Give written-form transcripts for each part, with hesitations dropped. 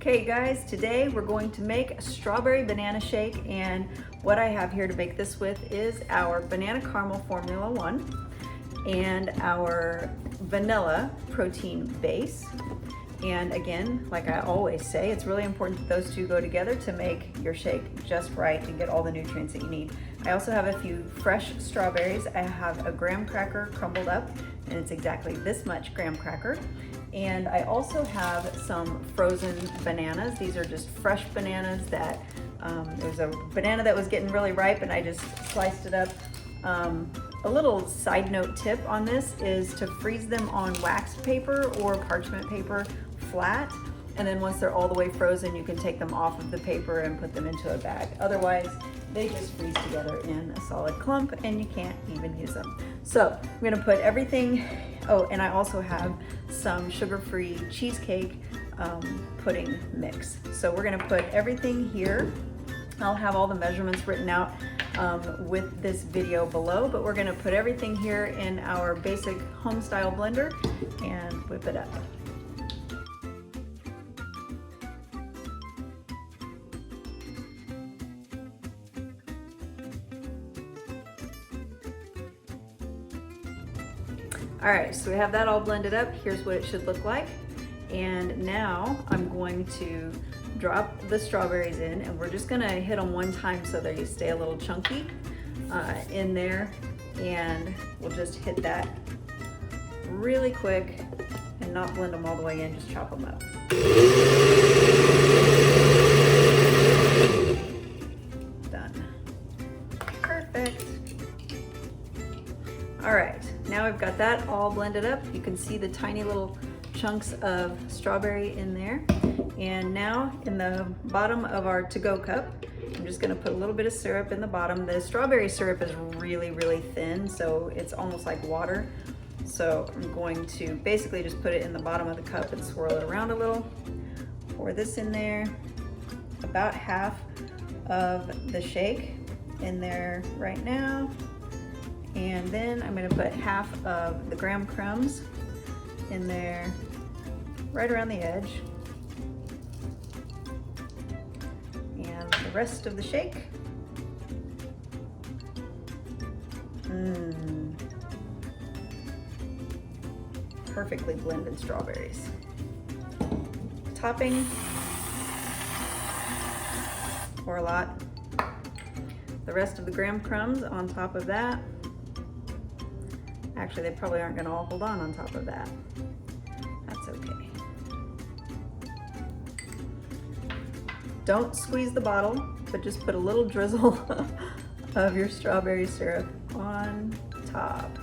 Okay guys, today we're going to make a strawberry banana shake, and what I have here to make this with is our banana caramel Formula 1 and our vanilla protein base. And again, like I always say, it's really important that those two go together to make your shake just right and get all the nutrients that you need. I also have a few fresh strawberries. I have a graham cracker crumbled up, and it's exactly this much graham cracker. And I also have some frozen bananas. These are just fresh bananas that, there was a banana that was getting really ripe and I just sliced it up. A little side note tip on this is to freeze them on wax paper or parchment paper flat, and then once they're all the way frozen, you can take them off of the paper and put them into a bag. Otherwise, they just freeze together in a solid clump and you can't even use them. So I'm gonna put everything, oh, and I also have some sugar-free cheesecake pudding mix. So we're gonna put everything here. I'll have all the measurements written out with this video below, but we're gonna put everything here in our basic home style blender and whip it up. All right, so we have that all blended up. Here's what it should look like. And now I'm going to drop the strawberries in, and we're just gonna hit them one time so they stay a little chunky in there. And we'll just hit that really quick and not blend them all the way in, just chop them up. Done. Perfect. All right, now we've got that all blended up. You can see the tiny little chunks of strawberry in there. And now in the bottom of our to-go cup, I'm just gonna put a little bit of syrup in the bottom. The strawberry syrup is really, really thin, so it's almost like water. So I'm going to basically just put it in the bottom of the cup and swirl it around a little. Pour this in there, about half of the shake in there right now. And then I'm gonna put half of the graham crumbs in there, right around the edge. And the rest of the shake. Perfectly blended strawberries. Topping, or a lot. The rest of the graham crumbs on top of that. Actually, they probably aren't gonna all hold on top of that. That's okay. Don't squeeze the bottle, but just put a little drizzle of your strawberry syrup on top.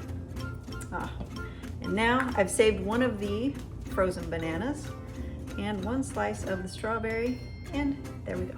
And now I've saved one of the frozen bananas and one slice of the strawberry, and there we go.